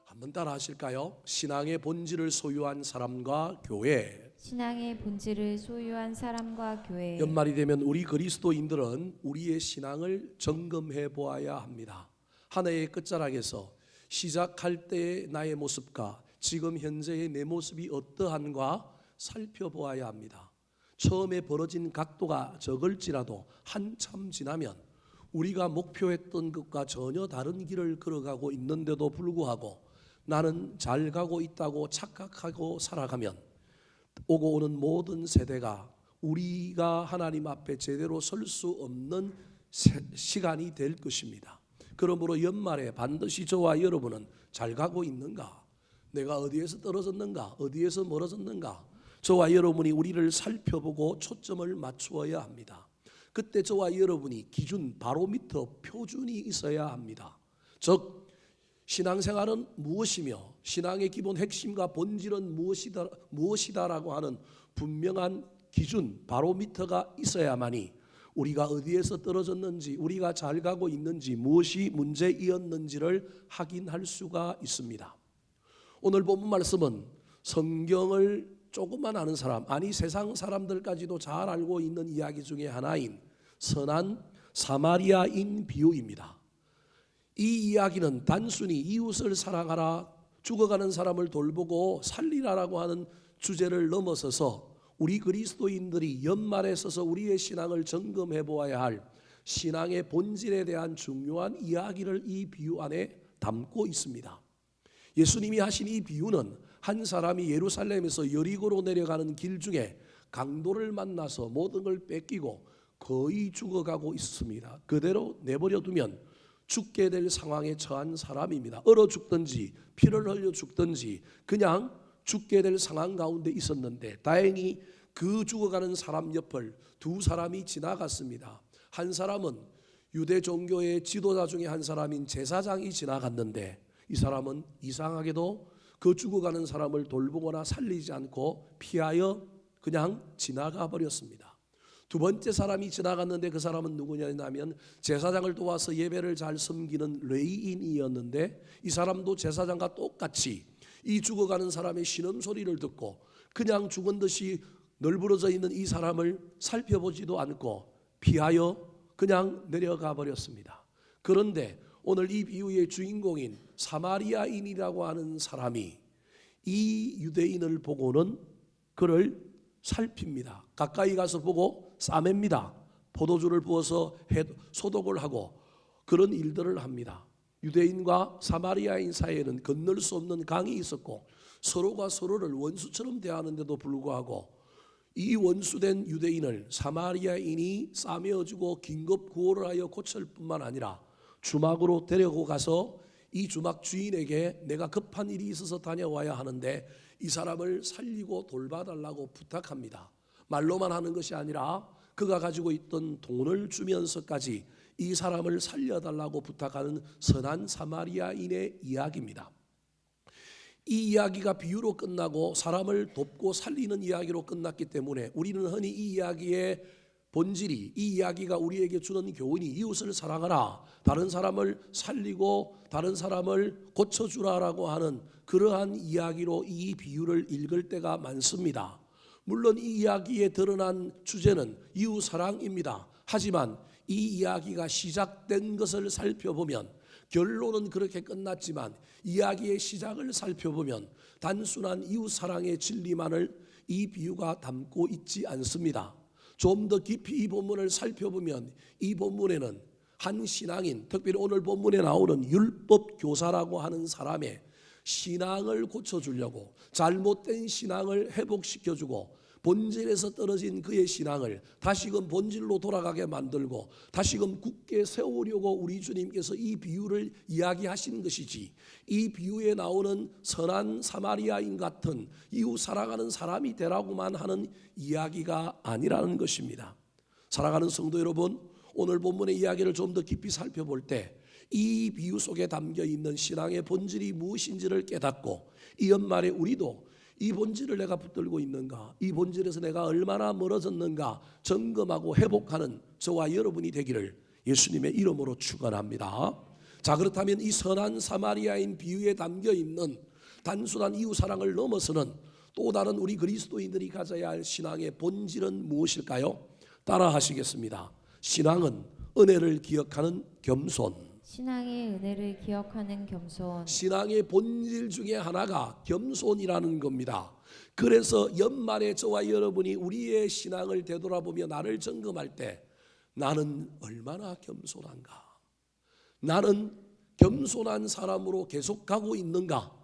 한번 따라 하실까요? 신앙의 본질을 소유한 사람과 교회. 신앙의 본질을 소유한 사람과 교회. 연말이 되면 우리 그리스도인들은 우리의 신앙을 점검해 보아야 합니다. 한 해의 끝자락에서 시작할 때의 나의 모습과 지금 현재의 내 모습이 어떠한가 살펴보아야 합니다. 처음에 벌어진 각도가 적을지라도 한참 지나면 우리가 목표했던 것과 전혀 다른 길을 걸어가고 있는데도 불구하고 나는 잘 가고 있다고 착각하고 살아가면 오고 오는 모든 세대가 우리가 하나님 앞에 제대로 설 수 없는 시간이 될 것입니다. 그러므로 연말에 반드시 저와 여러분은 잘 가고 있는가? 내가 어디에서 떨어졌는가? 어디에서 멀어졌는가? 저와 여러분이 우리를 살펴보고 초점을 맞추어야 합니다. 그때 저와 여러분이 기준, 바로미터, 표준이 있어야 합니다. 즉 신앙생활은 무엇이며 신앙의 기본 핵심과 본질은 무엇이다라고 하는 분명한 기준, 바로미터가 있어야만이 우리가 어디에서 떨어졌는지, 우리가 잘 가고 있는지, 무엇이 문제이었는지를 확인할 수가 있습니다. 오늘 본문 말씀은 성경을 조금만 아는 사람, 아니 세상 사람들까지도 잘 알고 있는 이야기 중에 하나인 선한 사마리아인 비유입니다. 이 이야기는 단순히 이웃을 사랑하라, 죽어가는 사람을 돌보고 살리라라고 하는 주제를 넘어서서 우리 그리스도인들이 연말에 서서 우리의 신앙을 점검해 보아야 할 신앙의 본질에 대한 중요한 이야기를 이 비유 안에 담고 있습니다. 예수님이 하신 이 비유는 한 사람이 예루살렘에서 여리고로 내려가는 길 중에 강도를 만나서 모든 걸 뺏기고 거의 죽어가고 있습니다. 그대로 내버려 두면 죽게 될 상황에 처한 사람입니다. 얼어 죽든지 피를 흘려 죽든지 그냥 죽게 될 상황 가운데 있었는데 다행히 그 죽어가는 사람 옆을 두 사람이 지나갔습니다. 한 사람은 유대 종교의 지도자 중에 한 사람인 제사장이 지나갔는데 이 사람은 이상하게도 그 죽어가는 사람을 돌보거나 살리지 않고 피하여 그냥 지나가 버렸습니다. 두 번째 사람이 지나갔는데 그 사람은 누구냐면 제사장을 도와서 예배를 잘 섬기는 레위인이었는데 이 사람도 제사장과 똑같이 이 죽어가는 사람의 신음소리를 듣고 그냥 죽은 듯이 널브러져 있는 이 사람을 살펴보지도 않고 피하여 그냥 내려가 버렸습니다. 그런데 오늘 이 비유의 주인공인 사마리아인이라고 하는 사람이 이 유대인을 보고는 그를 살핍니다. 가까이 가서 보고 싸맵니다. 포도주를 부어서 소독을 하고 그런 일들을 합니다. 유대인과 사마리아인 사이에는 건널 수 없는 강이 있었고 서로가 서로를 원수처럼 대하는데도 불구하고 이 원수된 유대인을 사마리아인이 싸매어주고 긴급 구호를 하여 고칠 뿐만 아니라 주막으로 데리고 가서 이 주막 주인에게 내가 급한 일이 있어서 다녀와야 하는데 이 사람을 살리고 돌봐달라고 부탁합니다. 말로만 하는 것이 아니라 그가 가지고 있던 돈을 주면서까지 이 사람을 살려달라고 부탁하는 선한 사마리아인의 이야기입니다. 이 이야기가 비유로 끝나고 사람을 돕고 살리는 이야기로 끝났기 때문에 우리는 흔히 이 이야기의 본질이, 이 이야기가 우리에게 주는 교훈이 이웃을 사랑하라, 다른 사람을 살리고 다른 사람을 고쳐주라라고 하는 그러한 이야기로 이 비유를 읽을 때가 많습니다. 물론 이 이야기에 드러난 주제는 이웃 사랑입니다. 하지만 이 이야기가 시작된 것을 살펴보면 결론은 그렇게 끝났지만 이야기의 시작을 살펴보면 단순한 이웃 사랑의 진리만을 이 비유가 담고 있지 않습니다. 좀 더 깊이 이 본문을 살펴보면 이 본문에는 한 신앙인, 특별히 오늘 본문에 나오는 율법 교사라고 하는 사람의 신앙을 고쳐주려고 잘못된 신앙을 회복시켜주고 본질에서 떨어진 그의 신앙을 다시금 본질로 돌아가게 만들고 다시금 굳게 세우려고 우리 주님께서 이 비유를 이야기하신 것이지, 이 비유에 나오는 선한 사마리아인 같은 이웃 사랑하는 사람이 되라고만 하는 이야기가 아니라는 것입니다. 사랑하는 성도 여러분, 오늘 본문의 이야기를 좀 더 깊이 살펴볼 때 이 비유 속에 담겨 있는 신앙의 본질이 무엇인지를 깨닫고 이 연말에 우리도 이 본질을 내가 붙들고 있는가, 이 본질에서 내가 얼마나 멀어졌는가 점검하고 회복하는 저와 여러분이 되기를 예수님의 이름으로 축원합니다. 자, 그렇다면 이 선한 사마리아인 비유에 담겨 있는 단순한 이웃 사랑을 넘어서는 또 다른 우리 그리스도인들이 가져야 할 신앙의 본질은 무엇일까요? 따라 하시겠습니다. 신앙은 은혜를 기억하는 겸손. 신앙의 은혜를 기억하는 겸손. 신앙의 본질 중에 하나가 겸손이라는 겁니다. 그래서 연말에 저와 여러분이 우리의 신앙을 되돌아보며 나를 점검할 때 나는 얼마나 겸손한가? 나는 겸손한 사람으로 계속 가고 있는가?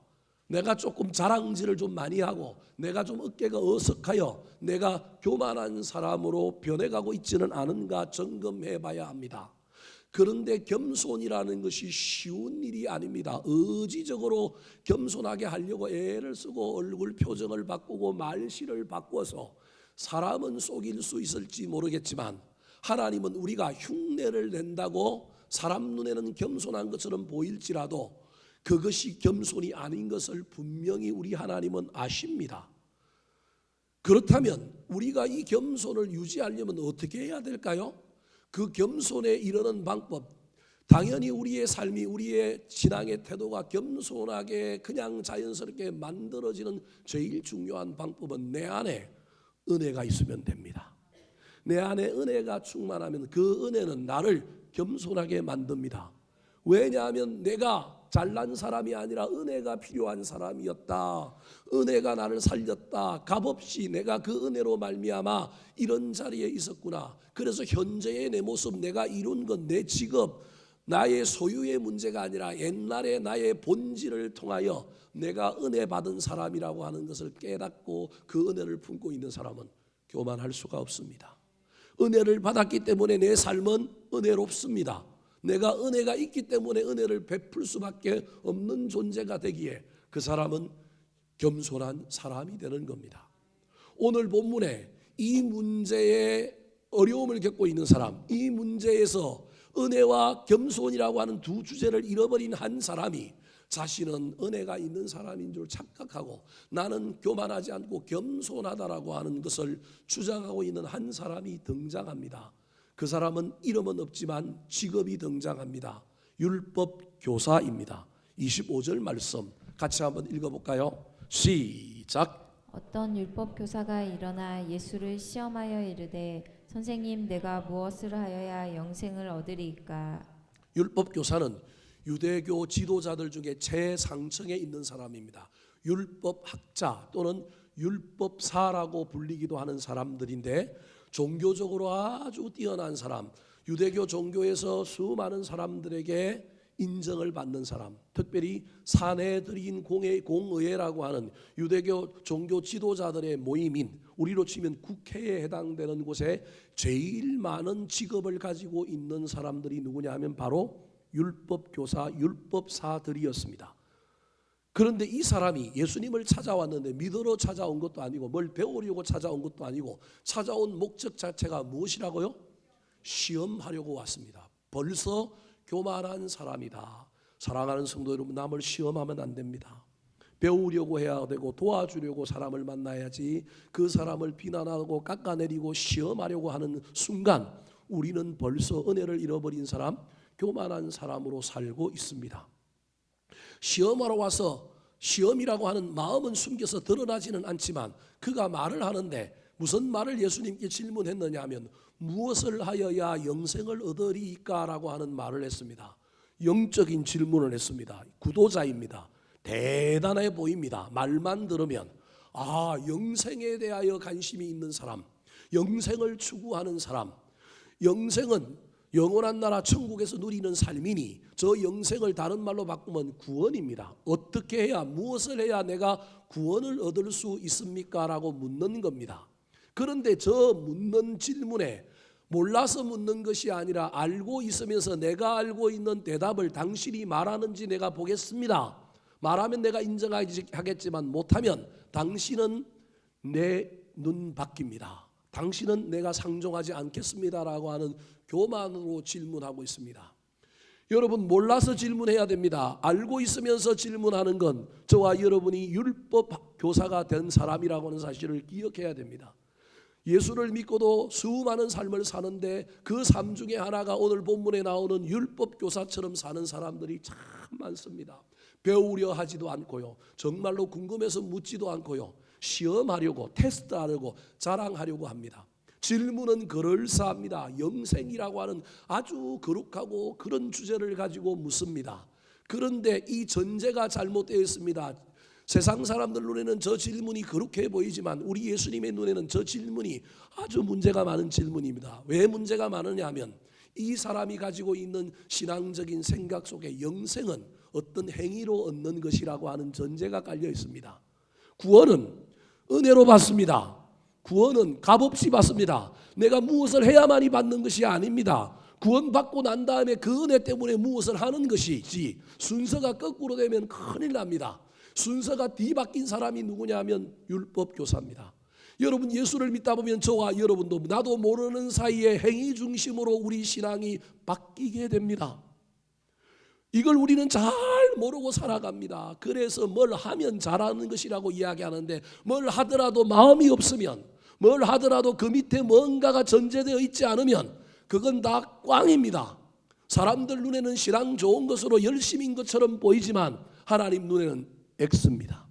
내가 조금 자랑질을 좀 많이 하고 내가 좀 어깨가 어석하여 내가 교만한 사람으로 변해가고 있지는 않은가 점검해 봐야 합니다. 그런데 겸손이라는 것이 쉬운 일이 아닙니다. 의지적으로 겸손하게 하려고 애를 쓰고 얼굴 표정을 바꾸고 말실을 바꿔서 사람은 속일 수 있을지 모르겠지만 하나님은 우리가 흉내를 낸다고 사람 눈에는 겸손한 것처럼 보일지라도 그것이 겸손이 아닌 것을 분명히 우리 하나님은 아십니다. 그렇다면 우리가 이 겸손을 유지하려면 어떻게 해야 될까요? 그 겸손에 이르는 방법, 당연히 우리의 삶이 우리의 신앙의 태도가 겸손하게 그냥 자연스럽게 만들어지는 제일 중요한 방법은 내 안에 은혜가 있으면 됩니다. 내 안에 은혜가 충만하면 그 은혜는 나를 겸손하게 만듭니다. 왜냐하면 내가 잘난 사람이 아니라 은혜가 필요한 사람이었다. 은혜가 나를 살렸다. 값없이 내가 그 은혜로 말미암아 이런 자리에 있었구나. 그래서 현재의 내 모습, 내가 이룬 것, 내 직업, 나의 소유의 문제가 아니라 옛날에 나의 본질을 통하여 내가 은혜 받은 사람이라고 하는 것을 깨닫고 그 은혜를 품고 있는 사람은 교만할 수가 없습니다. 은혜를 받았기 때문에 내 삶은 은혜롭습니다. 내가 은혜가 있기 때문에 은혜를 베풀 수밖에 없는 존재가 되기에 그 사람은 겸손한 사람이 되는 겁니다. 오늘 본문에 이 문제에 어려움을 겪고 있는 사람, 이 문제에서 은혜와 겸손이라고 하는 두 주제를 잃어버린 한 사람이 자신은 은혜가 있는 사람인 줄 착각하고 나는 교만하지 않고 겸손하다라고 하는 것을 주장하고 있는 한 사람이 등장합니다. 그 사람은 이름은 없지만 직업이 등장합니다. 율법 교사입니다. 25절 말씀 같이 한번 읽어볼까요? 시작. 어떤 율법 교사가 일어나 예수를 시험하여 이르되 선생님 내가 무엇을 하여야 영생을 얻으리이까? 율법 교사는 유대교 지도자들 중에 최상층에 있는 사람입니다. 율법 학자 또는 율법사라고 불리기도 하는 사람들인데 종교적으로 아주 뛰어난 사람, 유대교 종교에서 수많은 사람들에게 인정을 받는 사람, 특별히 사내들인 공의회라고 하는 유대교 종교 지도자들의 모임인 우리로 치면 국회에 해당되는 곳에 제일 많은 직업을 가지고 있는 사람들이 누구냐 하면 바로 율법교사, 율법사들이었습니다. 그런데 이 사람이 예수님을 찾아왔는데 믿으러 찾아온 것도 아니고 뭘 배우려고 찾아온 것도 아니고 찾아온 목적 자체가 무엇이라고요? 시험하려고 왔습니다. 벌써 교만한 사람이다. 사랑하는 성도 여러분, 남을 시험하면 안 됩니다. 배우려고 해야 되고 도와주려고 사람을 만나야지 그 사람을 비난하고 깎아내리고 시험하려고 하는 순간 우리는 벌써 은혜를 잃어버린 사람, 교만한 사람으로 살고 있습니다. 시험하러 와서 시험이라고 하는 마음은 숨겨서 드러나지는 않지만 그가 말을 하는데 무슨 말을 예수님께 질문했느냐 하면 무엇을 하여야 영생을 얻으리까 라고 하는 말을 했습니다. 영적인 질문을 했습니다. 구도자입니다. 대단해 보입니다. 말만 들으면 영생에 대하여 관심이 있는 사람, 영생을 추구하는 사람, 영생은 영원한 나라 천국에서 누리는 삶이니 저 영생을 다른 말로 바꾸면 구원입니다. 어떻게 해야, 무엇을 해야 내가 구원을 얻을 수 있습니까? 라고 묻는 겁니다. 그런데 저 묻는 질문에 몰라서 묻는 것이 아니라 알고 있으면서 내가 알고 있는 대답을 당신이 말하는지 내가 보겠습니다. 말하면 내가 인정하겠지만 못하면 당신은 내 눈 밖입니다. 당신은 내가 상종하지 않겠습니다라고 하는 교만으로 질문하고 있습니다. 여러분, 몰라서 질문해야 됩니다. 알고 있으면서 질문하는 건 저와 여러분이 율법 교사가 된 사람이라고 하는 사실을 기억해야 됩니다. 예수를 믿고도 수많은 삶을 사는데 그 삶 중에 하나가 오늘 본문에 나오는 율법 교사처럼 사는 사람들이 참 많습니다. 배우려 하지도 않고요. 정말로 궁금해서 묻지도 않고요. 시험하려고 테스트하려고 자랑하려고 합니다. 질문은 그럴싸합니다. 영생이라고 하는 아주 거룩하고 그런 주제를 가지고 묻습니다. 그런데 이 전제가 잘못되어 있습니다. 세상 사람들 눈에는 저 질문이 그렇게 보이지만 우리 예수님의 눈에는 저 질문이 아주 문제가 많은 질문입니다. 왜 문제가 많으냐 하면 이 사람이 가지고 있는 신앙적인 생각 속에 영생은 어떤 행위로 얻는 것이라고 하는 전제가 깔려 있습니다. 구원은 은혜로 받습니다. 구원은 값없이 받습니다. 내가 무엇을 해야만이 받는 것이 아닙니다. 구원받고 난 다음에 그 은혜 때문에 무엇을 하는 것이지 순서가 거꾸로 되면 큰일 납니다. 순서가 뒤바뀐 사람이 누구냐 하면 율법 교사입니다. 여러분 예수를 믿다 보면 저와 여러분도 나도 모르는 사이에 행위 중심으로 우리 신앙이 바뀌게 됩니다. 이걸 우리는 잘 모르고 살아갑니다. 그래서 뭘 하면 잘하는 것이라고 이야기하는데 뭘 하더라도 마음이 없으면 뭘 하더라도 그 밑에 뭔가가 전제되어 있지 않으면 그건 다 꽝입니다. 사람들 눈에는 신앙 좋은 것으로 열심인 것처럼 보이지만 하나님 눈에는 X입니다.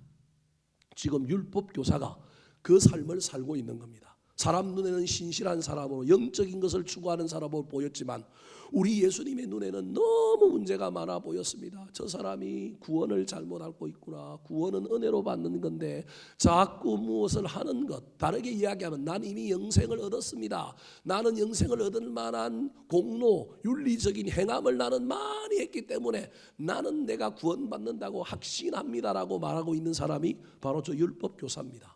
지금 율법 교사가 그 삶을 살고 있는 겁니다. 사람 눈에는 신실한 사람으로 영적인 것을 추구하는 사람으로 보였지만 우리 예수님의 눈에는 너무 문제가 많아 보였습니다. 저 사람이 구원을 잘못 알고 있구나. 구원은 은혜로 받는 건데 자꾸 무엇을 하는 것, 다르게 이야기하면 난 이미 영생을 얻었습니다. 나는 영생을 얻을 만한 공로, 윤리적인 행함을 나는 많이 했기 때문에 나는 내가 구원받는다고 확신합니다라고 말하고 있는 사람이 바로 저 율법 교사입니다.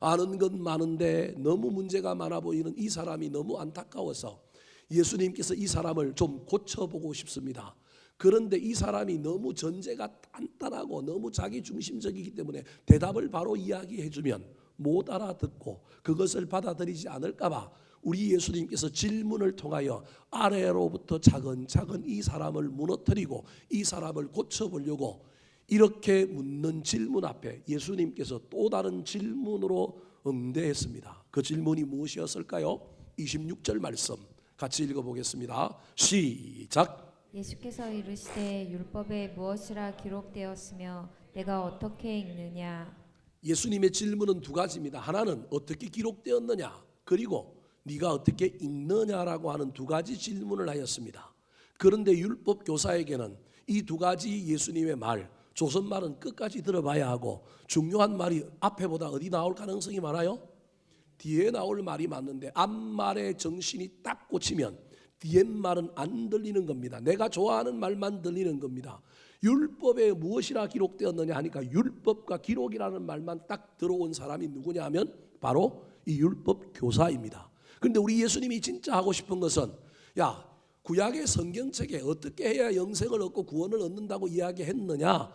아는 건 많은데 너무 문제가 많아 보이는 이 사람이 너무 안타까워서 예수님께서 이 사람을 좀 고쳐보고 싶습니다. 그런데 이 사람이 너무 전제가 단단하고 너무 자기 중심적이기 때문에 대답을 바로 이야기해주면 못 알아듣고 그것을 받아들이지 않을까 봐 우리 예수님께서 질문을 통하여 아래로부터 차근차근 이 사람을 무너뜨리고 이 사람을 고쳐보려고 이렇게 묻는 질문 앞에 예수님께서 또 다른 질문으로 응대했습니다. 그 질문이 무엇이었을까요? 26절 말씀 같이 읽어보겠습니다. 시작. 예수께서 이르시되 율법에 무엇이라 기록되었으며 내가 어떻게 읽느냐. 예수님의 질문은 두 가지입니다. 하나는 어떻게 기록되었느냐, 그리고 네가 어떻게 읽느냐라고 하는 두 가지 질문을 하였습니다. 그런데 율법 교사에게는 이 두 가지 예수님의 말, 조선말은 끝까지 들어봐야 하고 중요한 말이 앞에보다 어디 나올 가능성이 많아요? 뒤에 나올 말이 맞는데 앞말에 정신이 딱 꽂히면 뒤에 말은 안 들리는 겁니다. 내가 좋아하는 말만 들리는 겁니다. 율법에 무엇이라 기록되었느냐 하니까 율법과 기록이라는 말만 딱 들어온 사람이 누구냐 하면 바로 이 율법 교사입니다. 그런데 우리 예수님이 진짜 하고 싶은 것은 야, 구약의 성경책에 어떻게 해야 영생을 얻고 구원을 얻는다고 이야기했느냐,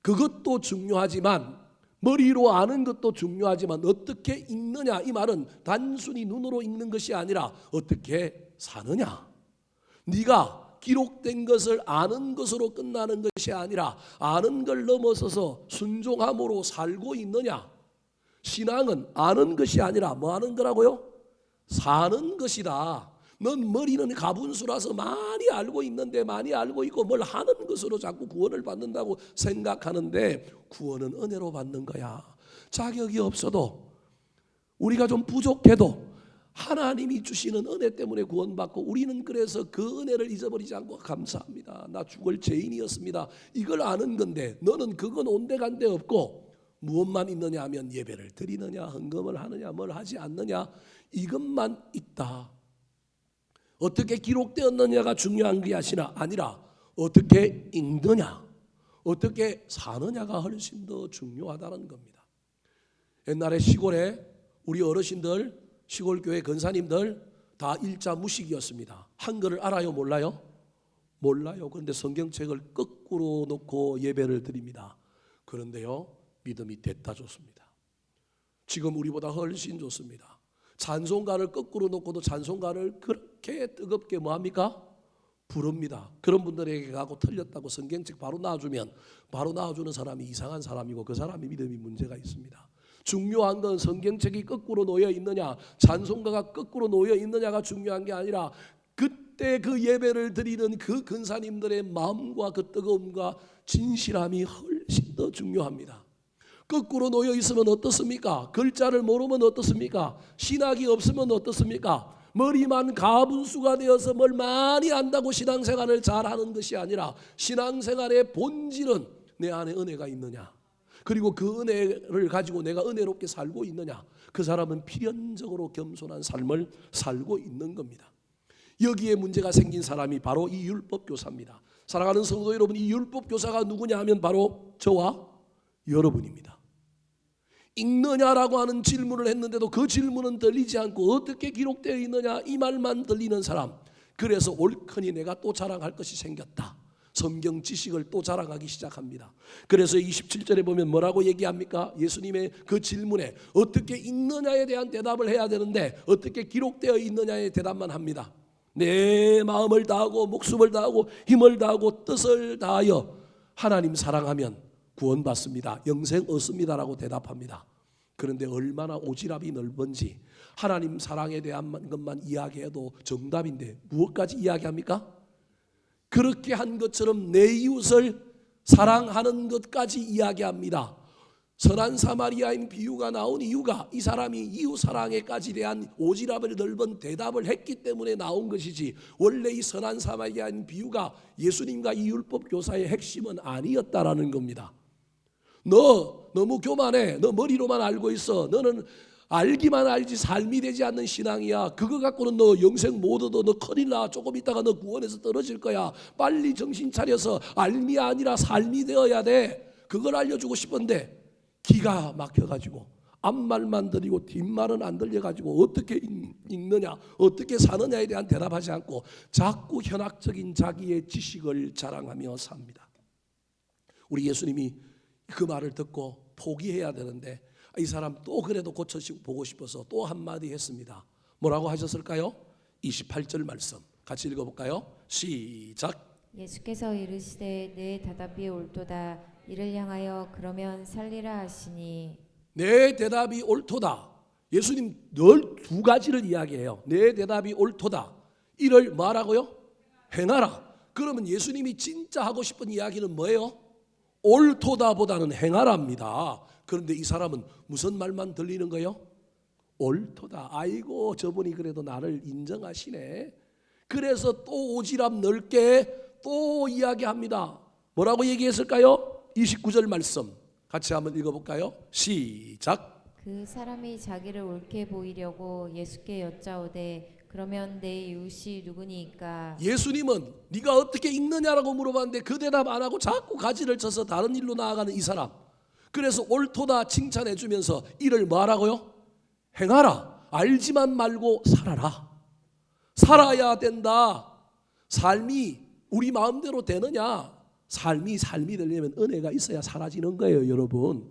그것도 중요하지만 머리로 아는 것도 중요하지만 어떻게 읽느냐, 이 말은 단순히 눈으로 읽는 것이 아니라 어떻게 사느냐. 네가 기록된 것을 아는 것으로 끝나는 것이 아니라 아는 걸 넘어서서 순종함으로 살고 있느냐. 신앙은 아는 것이 아니라 뭐 하는 거라고요? 사는 것이다. 넌 머리는 가분수라서 많이 알고 있는데 많이 알고 있고 뭘 하는 것으로 자꾸 구원을 받는다고 생각하는데 구원은 은혜로 받는 거야. 자격이 없어도 우리가 좀 부족해도 하나님이 주시는 은혜 때문에 구원받고 우리는 그래서 그 은혜를 잊어버리지 않고 감사합니다. 나 죽을 죄인이었습니다. 이걸 아는 건데 너는 그건 온데간데 없고 무엇만 있느냐 하면 예배를 드리느냐, 헌금을 하느냐, 뭘 하지 않느냐, 이것만 있다. 어떻게 기록되었느냐가 중요한 게 아니라 어떻게 읽느냐, 어떻게 사느냐가 훨씬 더 중요하다는 겁니다. 옛날에 시골에 우리 어르신들, 시골교회 권사님들 다 일자 무식이었습니다. 한글을 알아요, 몰라요? 몰라요. 그런데 성경책을 거꾸로 놓고 예배를 드립니다. 그런데요, 믿음이 됐다 좋습니다. 지금 우리보다 훨씬 좋습니다. 찬송가를 거꾸로 놓고도 찬송가를 그렇게 뜨겁게 뭐합니까? 부릅니다. 그런 분들에게 가고 틀렸다고 성경책 바로 놔주면 바로 놔주는 사람이 이상한 사람이고 그 사람이 믿음이 문제가 있습니다. 중요한 건 성경책이 거꾸로 놓여 있느냐, 찬송가가 거꾸로 놓여 있느냐가 중요한 게 아니라 그때 그 예배를 드리는 그 근사님들의 마음과 그 뜨거움과 진실함이 훨씬 더 중요합니다. 거꾸로 놓여 있으면 어떻습니까? 글자를 모르면 어떻습니까? 신학이 없으면 어떻습니까? 머리만 가분수가 되어서 뭘 많이 안다고 신앙생활을 잘하는 것이 아니라 신앙생활의 본질은 내 안에 은혜가 있느냐, 그리고 그 은혜를 가지고 내가 은혜롭게 살고 있느냐, 그 사람은 필연적으로 겸손한 삶을 살고 있는 겁니다. 여기에 문제가 생긴 사람이 바로 이 율법교사입니다. 사랑하는 성도 여러분, 이 율법교사가 누구냐 하면 바로 저와 여러분입니다. 읽느냐라고 하는 질문을 했는데도 그 질문은 들리지 않고 어떻게 기록되어 있느냐 이 말만 들리는 사람, 그래서 옳거니 내가 또 자랑할 것이 생겼다. 성경 지식을 또 자랑하기 시작합니다. 그래서 27절에 보면 뭐라고 얘기합니까? 예수님의 그 질문에 어떻게 읽느냐에 대한 대답을 해야 되는데 어떻게 기록되어 있느냐에 대답만 합니다. 내 마음을 다하고 목숨을 다하고 힘을 다하고 뜻을 다하여 하나님 사랑하면 구원받습니다. 영생 얻습니다라고 대답합니다. 그런데 얼마나 오지랖이 넓은지, 하나님 사랑에 대한 것만 이야기해도 정답인데 무엇까지 이야기합니까? 그렇게 한 것처럼 내 이웃을 사랑하는 것까지 이야기합니다. 선한 사마리아인 비유가 나온 이유가 이 사람이 이웃 사랑에까지 대한 오지랖을 넓은 대답을 했기 때문에 나온 것이지, 원래 이 선한 사마리아인 비유가 예수님과 이 율법 교사의 핵심은 아니었다라는 겁니다. 너 너무 교만해. 너 머리로만 알고 있어. 너는 알기만 알지 삶이 되지 않는 신앙이야. 그거 갖고는 너 영생 못 얻어. 너 큰일 나. 조금 있다가 너 구원에서 떨어질 거야. 빨리 정신 차려서 알미 아니라 삶이 되어야 돼. 그걸 알려주고 싶은데 기가 막혀가지고 앞말만 들리고 뒷말은 안 들려가지고 어떻게 읽느냐 어떻게 사느냐에 대한 대답하지 않고 자꾸 현학적인 자기의 지식을 자랑하며 삽니다. 우리 예수님이 그 말을 듣고 포기해야 되는데 이 사람 또 그래도 고쳐보고 싶어서 또 한마디 했습니다. 뭐라고 하셨을까요? 28절 말씀 같이 읽어볼까요? 시작. 예수께서 이르시되 내 대답이 옳도다. 이를 향하여 그러면 살리라 하시니. 내 대답이 옳도다. 예수님 늘 두 가지를 이야기해요. 내 대답이 옳도다. 이를 뭐라고요? 행하라. 그러면 예수님이 진짜 하고 싶은 이야기는 뭐예요? 옳도다보다는 행하랍니다. 그런데 이 사람은 무슨 말만 들리는 거예요? 옳도다. 아이고 저분이 그래도 나를 인정하시네. 그래서 또 오지랖 넓게 또 이야기합니다. 뭐라고 얘기했을까요? 29절 말씀 같이 한번 읽어볼까요? 시작. 그 사람이 자기를 옳게 보이려고 예수께 여짜오되 그러면 내 이웃이 누구니까? 예수님은 네가 어떻게 읽느냐라고 물어봤는데 그 대답 안 하고 자꾸 가지를 쳐서 다른 일로 나아가는 이 사람. 그래서 옳도다 칭찬해 주면서 이를 뭐하라고요? 행하라. 알지만 말고 살아라. 살아야 된다. 삶이 우리 마음대로 되느냐? 삶이 되려면 은혜가 있어야 사라지는 거예요, 여러분.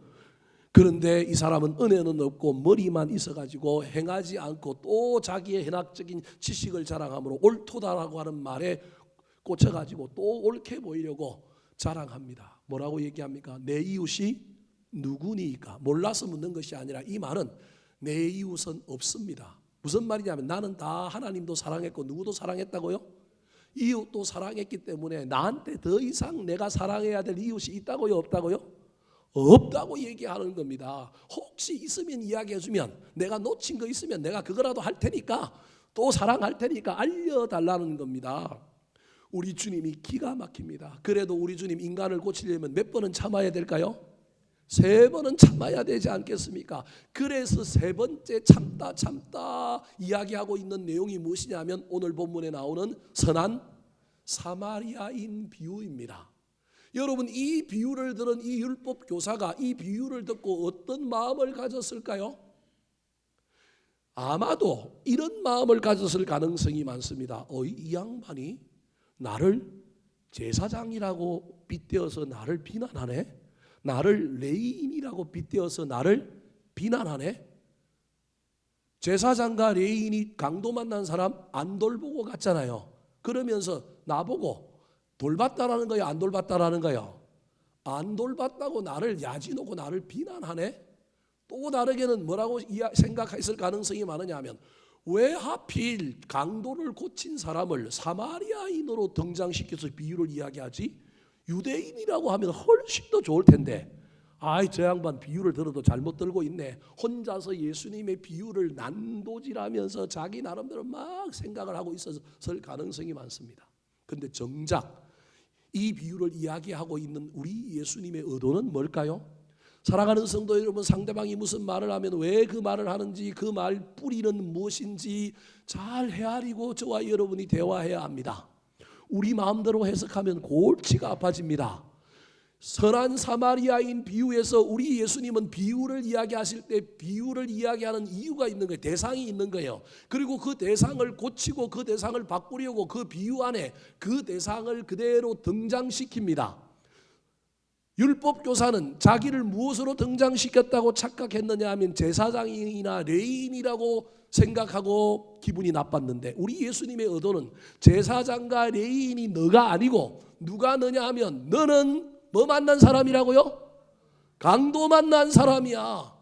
그런데 이 사람은 은혜는 없고 머리만 있어가지고 행하지 않고 또 자기의 현학적인 지식을 자랑함으로 옳도다라고 하는 말에 꽂혀가지고 또 옳게 보이려고 자랑합니다. 뭐라고 얘기합니까? 내 이웃이 누구니까? 몰라서 묻는 것이 아니라 이 말은 내 이웃은 없습니다. 무슨 말이냐면 나는 다 하나님도 사랑했고 누구도 사랑했다고요? 이웃도 사랑했기 때문에 나한테 더 이상 내가 사랑해야 될 이웃이 있다고요? 없다고요? 없다고 얘기하는 겁니다. 혹시 있으면 이야기해주면 내가 놓친 거 있으면 내가 그거라도 할 테니까 또 사랑할 테니까 알려달라는 겁니다. 우리 주님이 기가 막힙니다. 그래도 우리 주님 인간을 고치려면 몇 번은 참아야 될까요? 3번은 참아야 되지 않겠습니까? 그래서 3번째 참다 이야기하고 있는 내용이 무엇이냐면 오늘 본문에 나오는 선한 사마리아인 비유입니다. 여러분 이 비유를 들은 이 율법 교사가 이 비유를 듣고 어떤 마음을 가졌을까요? 아마도 이런 마음을 가졌을 가능성이 많습니다. 이 양반이 나를 제사장이라고 빗대어서 나를 비난하네. 나를 레위인이라고 빗대어서 나를 비난하네. 제사장과 레위인이 강도 만난 사람 안 돌보고 갔잖아요. 그러면서 나보고 돌봤다라는 거야, 안 돌봤다라는 거야? 안 돌봤다고 나를 야지놓고 나를 비난하네. 또 다르게는 뭐라고 생각했을 가능성이 많으냐 하면 왜 하필 강도를 고친 사람을 사마리아인으로 등장시켜서 비유를 이야기하지? 유대인이라고 하면 훨씬 더 좋을 텐데 저 양반 비유를 들어도 잘못 들고 있네. 혼자서 예수님의 비유를 난도질하면서 자기 나름대로 막 생각을 하고 있었을 가능성이 많습니다. 그런데 정작 이 비유를 이야기하고 있는 우리 예수님의 의도는 뭘까요? 사랑하는 성도 여러분, 상대방이 무슨 말을 하면 왜 그 말을 하는지, 그 말 뿌리는 무엇인지 잘 헤아리고 저와 여러분이 대화해야 합니다. 우리 마음대로 해석하면 골치가 아파집니다. 선한 사마리아인 비유에서 우리 예수님은 비유를 이야기하실 때 비유를 이야기하는 이유가 있는 거예요. 대상이 있는 거예요. 그리고 그 대상을 고치고 그 대상을 바꾸려고 그 비유 안에 그 대상을 그대로 등장시킵니다. 율법교사는 자기를 무엇으로 등장시켰다고 착각했느냐 하면 제사장이나 레위인이라고 생각하고 기분이 나빴는데, 우리 예수님의 의도는 제사장과 레위인이 너가 아니고 누가 너냐 하면 너는 뭐 만난 사람이라고요? 강도 만난 사람이야.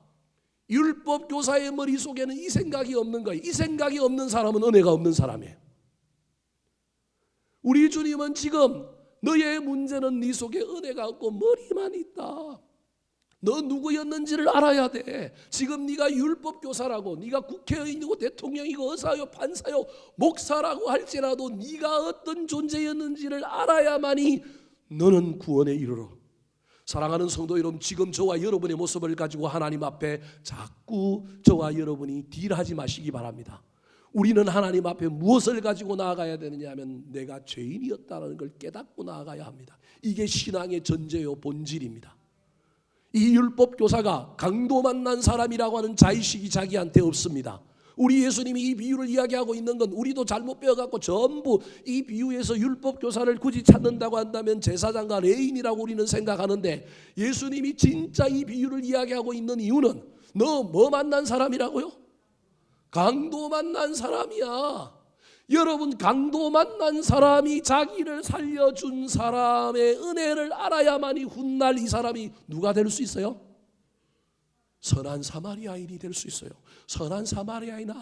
율법교사의 머릿속에는 이 생각이 없는 거예요. 이 생각이 없는 사람은 은혜가 없는 사람이에요. 우리 주님은 지금 너의 문제는 네 속에 은혜가 없고 머리만 있다. 너 누구였는지를 알아야 돼. 지금 네가 율법교사라고, 네가 국회의원이고 대통령이고 의사요 판사요 목사라고 할지라도 네가 어떤 존재였는지를 알아야만이 너는 구원에 이르러. 사랑하는 성도 여러분, 지금 저와 여러분의 모습을 가지고 하나님 앞에 자꾸 저와 여러분이 딜하지 마시기 바랍니다. 우리는 하나님 앞에 무엇을 가지고 나아가야 되느냐 하면 내가 죄인이었다는 걸 깨닫고 나아가야 합니다. 이게 신앙의 전제요 본질입니다. 이 율법교사가 강도 만난 사람이라고 하는 자의식이 자기한테 없습니다. 우리 예수님이 이 비유를 이야기하고 있는 건 우리도 잘못 배워갖고 전부 이 비유에서 율법교사를 굳이 찾는다고 한다면 제사장과 레위인이라고 우리는 생각하는데, 예수님이 진짜 이 비유를 이야기하고 있는 이유는 너 뭐 만난 사람이라고요? 강도 만난 사람이야. 여러분, 강도 만난 사람이 자기를 살려준 사람의 은혜를 알아야만이 훗날 이 사람이 누가 될 수 있어요? 선한 사마리아인이 될 수 있어요. 선한 사마리아인은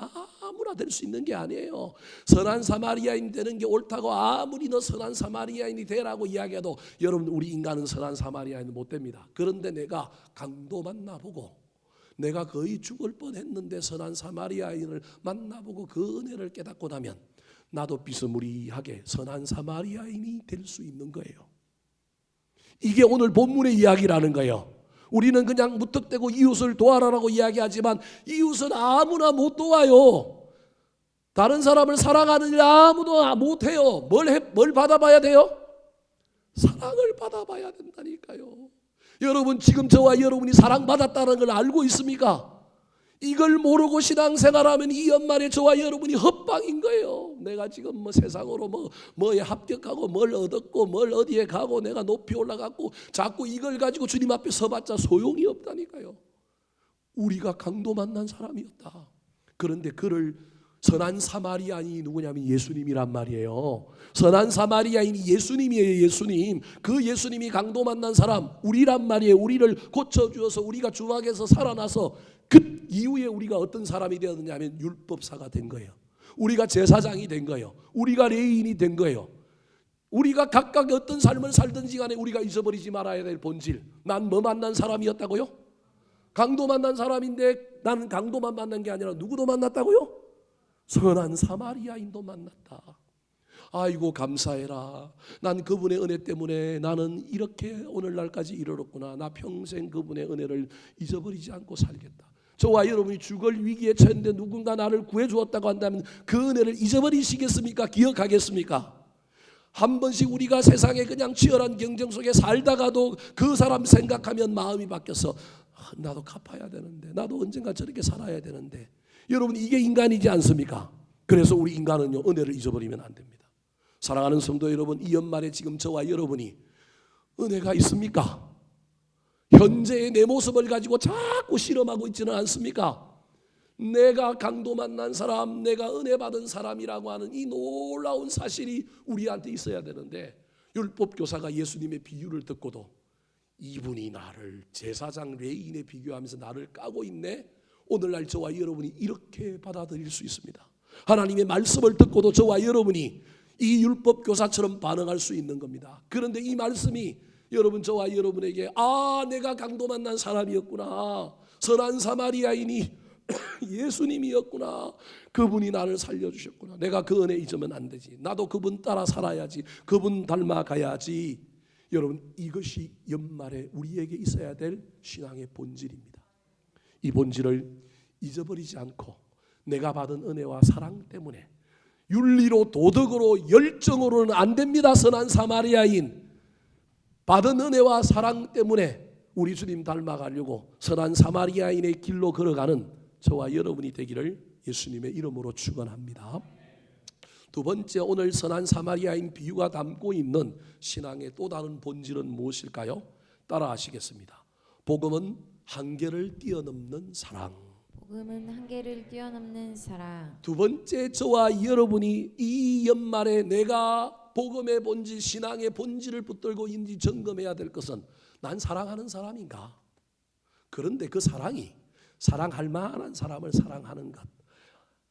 아무나 될 수 있는 게 아니에요. 선한 사마리아인 되는 게 옳다고 아무리 너 선한 사마리아인이 되라고 이야기해도 여러분, 우리 인간은 선한 사마리아인은 못 됩니다. 그런데 내가 강도 만나보고 내가 거의 죽을 뻔했는데 선한 사마리아인을 만나보고 그 은혜를 깨닫고 나면 나도 비스무리하게 선한 사마리아인이 될 수 있는 거예요. 이게 오늘 본문의 이야기라는 거예요. 우리는 그냥 무턱대고 이웃을 도와라라고 이야기하지만 이웃은 아무나 못 도와요. 다른 사람을 사랑하는 일 아무도 못해요. 뭘 받아봐야 돼요? 사랑을 받아봐야 된다니까요. 여러분, 지금 저와 여러분이 사랑받았다는 걸 알고 있습니까? 이걸 모르고 신앙생활하면 이 연말에 저와 여러분이 헛방인 거예요. 내가 지금 뭐 세상으로 뭐에 합격하고 뭘 얻었고 뭘 어디에 가고 내가 높이 올라갔고 자꾸 이걸 가지고 주님 앞에 서봤자 소용이 없다니까요. 우리가 강도 만난 사람이었다. 그런데 그를 선한 사마리아인이 누구냐면 예수님이란 말이에요. 선한 사마리아인이 예수님이에요. 예수님. 그 예수님이 강도 만난 사람 우리란 말이에요. 우리를 고쳐주어서 우리가 주막에서 살아나서 그 이후에 우리가 어떤 사람이 되었느냐면 율법사가 된 거예요. 우리가 제사장이 된 거예요. 우리가 레위인이 된 거예요. 우리가 각각 어떤 삶을 살든지 간에 우리가 잊어버리지 말아야 될 본질. 난 뭐 만난 사람이었다고요? 강도 만난 사람인데 나는 강도만 만난 게 아니라 누구도 만났다고요? 선한 사마리아인도 만났다. 아이고 감사해라. 난 그분의 은혜 때문에 나는 이렇게 오늘날까지 이르렀구나. 나 평생 그분의 은혜를 잊어버리지 않고 살겠다. 저와 여러분이 죽을 위기에 처했는데 누군가 나를 구해주었다고 한다면 그 은혜를 잊어버리시겠습니까? 기억하겠습니까? 한 번씩 우리가 세상에 그냥 치열한 경쟁 속에 살다가도 그 사람 생각하면 마음이 바뀌어서 나도 갚아야 되는데, 나도 언젠가 저렇게 살아야 되는데. 여러분, 이게 인간이지 않습니까? 그래서 우리 인간은요, 은혜를 잊어버리면 안 됩니다. 사랑하는 성도 여러분, 이 연말에 지금 저와 여러분이 은혜가 있습니까? 현재의 내 모습을 가지고 자꾸 실험하고 있지는 않습니까? 내가 강도 만난 사람, 내가 은혜 받은 사람이라고 하는 이 놀라운 사실이 우리한테 있어야 되는데, 율법교사가 예수님의 비유를 듣고도 이분이 나를 제사장 레인에 비교하면서 나를 까고 있네. 오늘날 저와 여러분이 이렇게 받아들일 수 있습니다. 하나님의 말씀을 듣고도 저와 여러분이 이 율법 교사처럼 반응할 수 있는 겁니다. 그런데 이 말씀이 여러분 저와 여러분에게 내가 강도 만난 사람이었구나, 선한 사마리아인이 예수님이었구나, 그분이 나를 살려주셨구나, 내가 그 은혜 잊으면 안 되지, 나도 그분 따라 살아야지, 그분 닮아가야지. 여러분 이것이 연말에 우리에게 있어야 될 신앙의 본질입니다. 이 본질을 잊어버리지 않고 내가 받은 은혜와 사랑 때문에 윤리로 도덕으로 열정으로는 안 됩니다. 선한 사마리아인 받은 은혜와 사랑 때문에 우리 주님 닮아가려고 선한 사마리아인의 길로 걸어가는 저와 여러분이 되기를 예수님의 이름으로 축원합니다. 두 번째, 오늘 선한 사마리아인 비유가 담고 있는 신앙의 또 다른 본질은 무엇일까요? 따라 하시겠습니다. 복음은 한계를 뛰어넘는 사랑. 복음은 한계를 뛰어넘는 사랑. 두 번째, 저와 여러분이 이 연말에 내가 복음의 본질, 신앙의 본질을 붙들고 있는지 점검해야 될 것은 난 사랑하는 사람인가? 그런데 그 사랑이 사랑할 만한 사람을 사랑하는 것,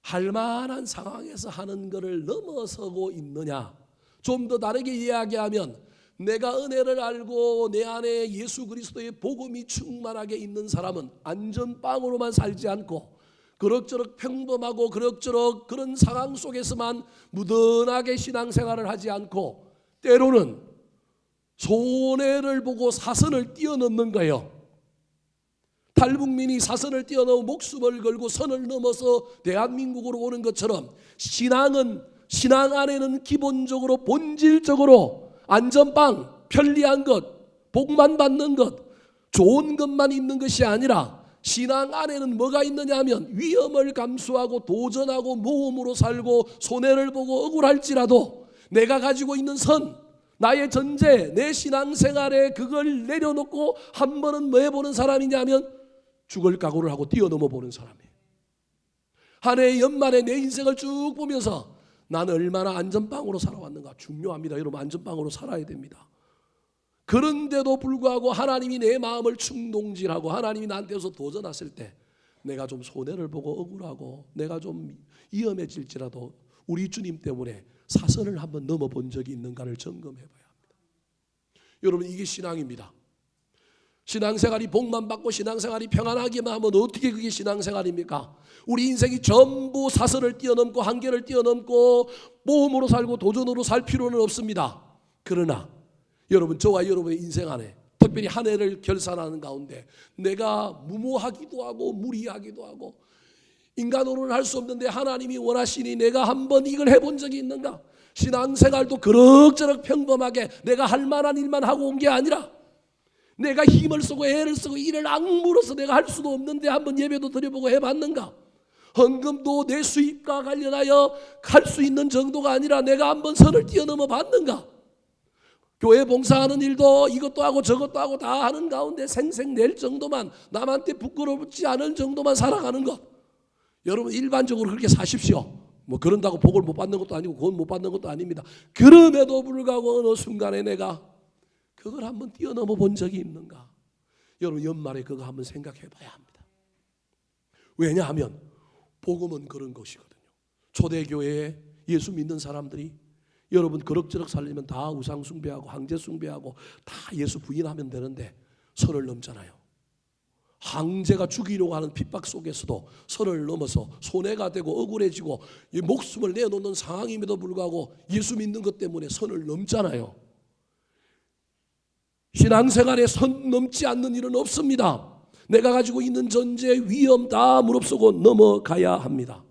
할 만한 상황에서 하는 것을 넘어서고 있느냐? 좀 더 다르게 이야기하면 내가 은혜를 알고 내 안에 예수 그리스도의 복음이 충만하게 있는 사람은 안전빵으로만 살지 않고 그럭저럭 평범하고 그럭저럭 그런 상황 속에서만 무던하게 신앙생활을 하지 않고 때로는 손해를 보고 사선을 뛰어넘는 거예요. 탈북민이 사선을 뛰어넘어 목숨을 걸고 선을 넘어서 대한민국으로 오는 것처럼 신앙은, 신앙 안에는 기본적으로 본질적으로 안전빵, 편리한 것, 복만 받는 것, 좋은 것만 있는 것이 아니라 신앙 안에는 뭐가 있느냐 하면 위험을 감수하고 도전하고 모험으로 살고 손해를 보고 억울할지라도 내가 가지고 있는 선, 나의 전제, 내 신앙생활에 그걸 내려놓고 한 번은 뭐 해보는 사람이냐면 죽을 각오를 하고 뛰어넘어 보는 사람이에요. 한 해의 연말에 내 인생을 쭉 보면서 나는 얼마나 안전빵으로 살아왔는가. 중요합니다. 여러분, 안전빵으로 살아야 됩니다. 그런데도 불구하고 하나님이 내 마음을 충동질하고 하나님이 나한테서 도전하실 때 내가 좀 손해를 보고 억울하고 내가 좀 위험해질지라도 우리 주님 때문에 사선을 한번 넘어본 적이 있는가를 점검해 봐야 합니다. 여러분, 이게 신앙입니다. 신앙생활이 복만 받고 신앙생활이 평안하기만 하면 어떻게 그게 신앙생활입니까? 우리 인생이 전부 사선을 뛰어넘고 한계를 뛰어넘고 모험으로 살고 도전으로 살 필요는 없습니다. 그러나 여러분, 저와 여러분의 인생 안에 특별히 한 해를 결산하는 가운데 내가 무모하기도 하고 무리하기도 하고 인간으로는 할 수 없는데 하나님이 원하시니 내가 한번 이걸 해본 적이 있는가? 신앙생활도 그럭저럭 평범하게 내가 할 만한 일만 하고 온 게 아니라 내가 힘을 쓰고 애를 쓰고 일을 악물어서 내가 할 수도 없는데 한번 예배도 드려보고 해봤는가? 헌금도 내 수입과 관련하여 할 수 있는 정도가 아니라 내가 한번 선을 뛰어넘어 봤는가? 교회 봉사하는 일도 이것도 하고 저것도 하고 다 하는 가운데 생색낼 정도만, 남한테 부끄럽지 않을 정도만 살아가는 것. 여러분, 일반적으로 그렇게 사십시오. 뭐 그런다고 복을 못 받는 것도 아니고 구원 못 받는 것도 아닙니다. 그럼에도 불구하고 어느 순간에 내가 그걸 한번 뛰어넘어 본 적이 있는가? 여러분, 연말에 그거 한번 생각해 봐야 합니다. 왜냐하면 복음은 그런 것이거든요. 초대교회에 예수 믿는 사람들이 여러분 그럭저럭 살려면 다 우상 숭배하고 황제 숭배하고 다 예수 부인하면 되는데 선을 넘잖아요. 황제가 죽이려고 하는 핍박 속에서도 선을 넘어서 손해가 되고 억울해지고 목숨을 내놓는 상황임에도 불구하고 예수 믿는 것 때문에 선을 넘잖아요. 신앙생활에 선 넘지 않는 일은 없습니다. 내가 가지고 있는 전제, 위험 다 무릅쓰고 넘어가야 합니다.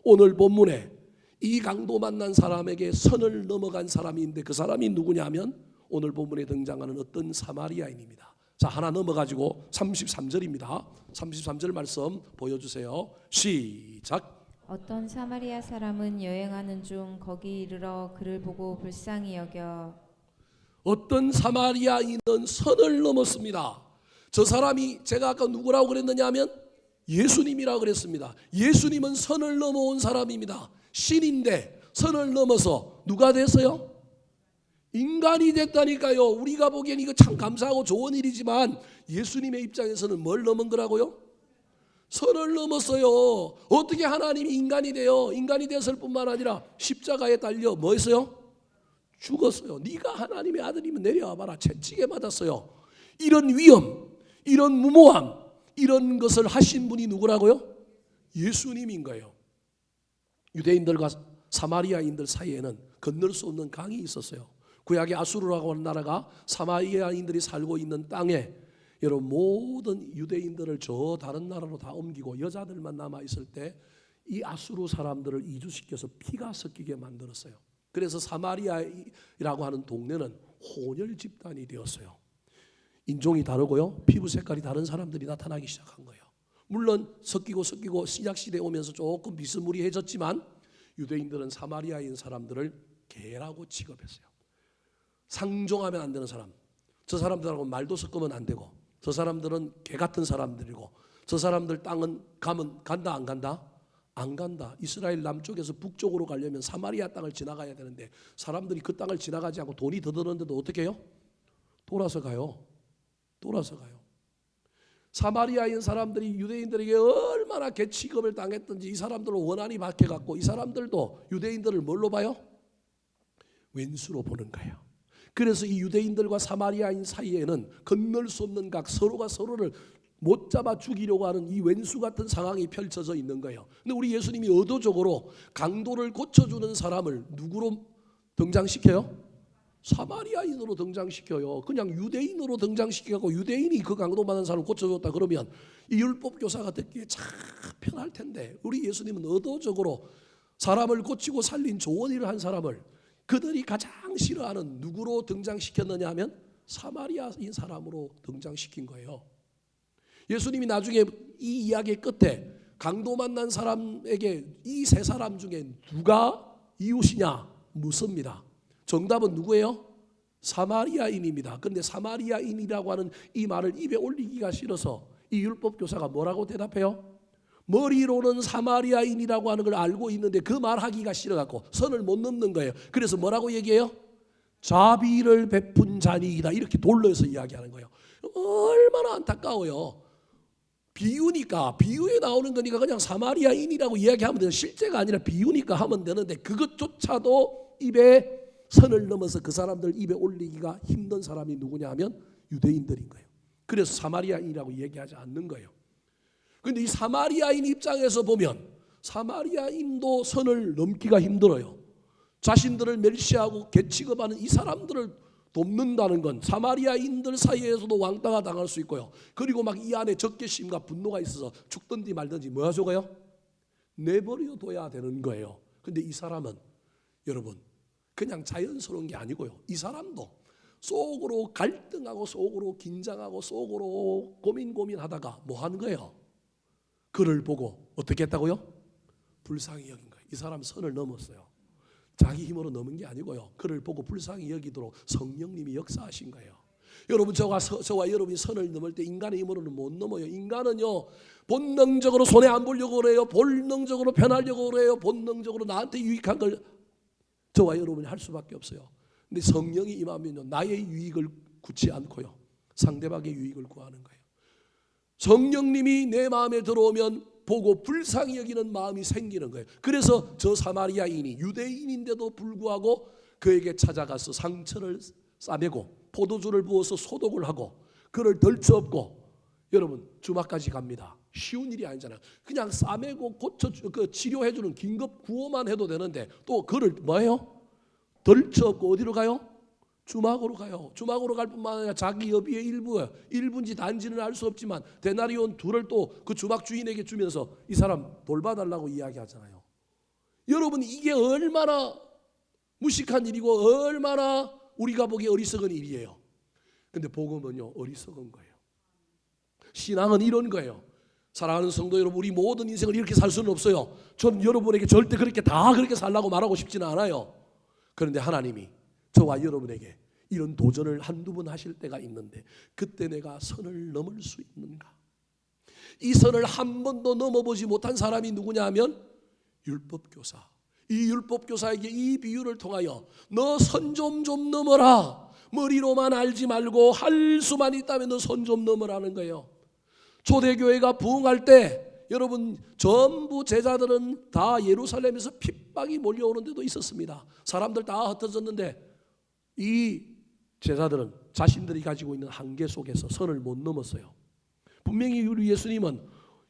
오늘 본문에 이 강도 만난 사람에게 선을 넘어간 사람이 있는데 그 사람이 누구냐 하면 오늘 본문에 등장하는 어떤 사마리아인입니다. 자, 하나 넘어가지고 33절입니다. 33절 말씀 보여주세요. 시작. 어떤 사마리아 사람은 여행하는 중 거기 이르러 그를 보고 불쌍히 여겨. 어떤 사마리아인은 선을 넘었습니다. 저 사람이 제가 아까 누구라고 그랬느냐 하면 예수님이라고 그랬습니다. 예수님은 선을 넘어온 사람입니다. 신인데 선을 넘어서 누가 됐어요? 인간이 됐다니까요. 우리가 보기엔 이거 참 감사하고 좋은 일이지만 예수님의 입장에서는 뭘 넘은 거라고요? 선을 넘었어요. 어떻게 하나님이 인간이 돼요? 인간이 됐을 뿐만 아니라 십자가에 달려 뭐 했어요? 죽었어요. 네가 하나님의 아들이면 내려와 봐라. 채찍에 맞았어요. 이런 위험, 이런 무모함, 이런 것을 하신 분이 누구라고요? 예수님인 거예요. 유대인들과 사마리아인들 사이에는 건널 수 없는 강이 있었어요. 구약의 아수르라고 하는 나라가 사마리아인들이 살고 있는 땅에 여러분 모든 유대인들을 저 다른 나라로 다 옮기고 여자들만 남아 있을 때 이 아수르 사람들을 이주시켜서 피가 섞이게 만들었어요. 그래서 사마리아라고 하는 동네는 혼혈 집단이 되었어요. 인종이 다르고요, 피부 색깔이 다른 사람들이 나타나기 시작한 거예요. 물론 섞이고 신약 시대에 오면서 조금 비스무리해졌지만 유대인들은 사마리아인 사람들을 개라고 취급했어요. 상종하면 안 되는 사람, 저 사람들하고 말도 섞으면 안 되고, 저 사람들은 개 같은 사람들이고, 저 사람들 땅은 가면 간다 안 간다? 안 간다. 이스라엘 남쪽에서 북쪽으로 가려면 사마리아 땅을 지나가야 되는데 사람들이 그 땅을 지나가지 않고 돈이 더 드는데도 어떻게 해요? 돌아서 가요. 사마리아인 사람들이 유대인들에게 얼마나 개 취급을 당했던지 이 사람들을 원한이 박혀갖고 이 사람들도 유대인들을 뭘로 봐요? 왼수로 보는 거예요. 그래서 이 유대인들과 사마리아인 사이에는 건널 수 없는 각, 서로가 서로를 못 잡아 죽이려고 하는 이 왼수 같은 상황이 펼쳐져 있는 거예요. 근데 우리 예수님이 의도적으로 강도를 고쳐주는 사람을 누구로 등장시켜요? 사마리아인으로 등장시켜요. 그냥 유대인으로 등장시켜서 유대인이 그 강도 많은 사람을 고쳐줬다 그러면 이 율법 교사가 듣기에 참 편할 텐데 우리 예수님은 의도적으로 사람을 고치고 살린 좋은 일을 한 사람을 그들이 가장 싫어하는 누구로 등장시켰느냐 하면 사마리아인 사람으로 등장시킨 거예요. 예수님이 나중에 이 이야기의 끝에 강도 만난 사람에게 이 세 사람 중에 누가 이웃이냐 묻습니다. 정답은 누구예요? 사마리아인입니다. 그런데 사마리아인이라고 하는 이 말을 입에 올리기가 싫어서 이 율법 교사가 뭐라고 대답해요? 머리로는 사마리아인이라고 하는 걸 알고 있는데 그 말하기가 싫어갖고 선을 못 넘는 거예요. 그래서 뭐라고 얘기해요? 자비를 베푼 자니이다 이렇게 돌려서 이야기하는 거예요. 얼마나 안타까워요. 비유니까 비유에 나오는 거니까 그냥 사마리아인이라고 이야기하면 돼요. 실제가 아니라 비유니까 하면 되는데 그것조차도 입에 선을 넘어서 그 사람들 입에 올리기가 힘든 사람이 누구냐 하면 유대인들인 거예요. 그래서 사마리아인이라고 얘기하지 않는 거예요. 그런데 이 사마리아인 입장에서 보면 사마리아인도 선을 넘기가 힘들어요. 자신들을 멸시하고 개취급하는 이 사람들을 돕는다는 건 사마리아인들 사이에서도 왕따가 당할 수 있고요. 그리고 막 이 안에 적개심과 분노가 있어서 죽든지 말든지 뭐 하죠가요? 내버려 둬야 되는 거예요. 그런데 이 사람은 여러분 그냥 자연스러운 게 아니고요. 이 사람도 속으로 갈등하고 속으로 긴장하고 속으로 고민하다가 뭐 하는 거예요? 그를 보고 어떻게 했다고요? 불쌍히 여긴 거예요. 이 사람 선을 넘었어요. 자기 힘으로 넘은 게 아니고요. 그를 보고 불쌍히 여기도록 성령님이 역사하신 거예요. 여러분 저와 여러분이 선을 넘을 때 인간의 힘으로는 못 넘어요. 인간은요 본능적으로 손해 안 보려고 그래요. 본능적으로 편하려고 그래요. 본능적으로 나한테 유익한 걸 저와 여러분이 할 수밖에 없어요. 근데 성령이 임하면요 나의 유익을 구치 않고요 상대방의 유익을 구하는 거예요. 성령님이 내 마음에 들어오면 보고 불쌍히 여기는 마음이 생기는 거예요. 그래서 저 사마리아인이 유대인인데도 불구하고 그에게 찾아가서 상처를 싸매고 포도주를 부어서 소독을 하고 그를 덜쳐업고 여러분 주막까지 갑니다. 쉬운 일이 아니잖아요. 그냥 싸매고 치료해주는 긴급 구호만 해도 되는데 또 그를 뭐해요? 덜쳐업고 어디로 가요? 주막으로 가요. 주막으로 갈 뿐만 아니라 자기 여비의 일부인지 단지는 알 수 없지만 데나리온 2를 또 그 주막 주인에게 주면서 이 사람 돌봐달라고 이야기하잖아요. 여러분 이게 얼마나 무식한 일이고 얼마나 우리가 보기에 어리석은 일이에요. 근데 복음은요 어리석은 거예요. 신앙은 이런 거예요. 사랑하는 성도 여러분 우리 모든 인생을 이렇게 살 수는 없어요. 전 여러분에게 절대 그렇게 살라고 말하고 싶지는 않아요. 그런데 하나님이 저와 여러분에게 이런 도전을 한두 번 하실 때가 있는데 그때 내가 선을 넘을 수 있는가? 이 선을 한 번도 넘어보지 못한 사람이 누구냐 하면 율법교사. 이 율법교사에게 이 비유를 통하여 너 선 좀 넘어라. 머리로만 알지 말고 할 수만 있다면 너 선 좀 넘으라는 거예요. 초대교회가 부흥할 때 여러분 전부 제자들은 다 예루살렘에서 핍박이 몰려오는 데도 있었습니다. 사람들 다 흩어졌는데 이 제자들은 자신들이 가지고 있는 한계 속에서 선을 못 넘었어요. 분명히 우리 예수님은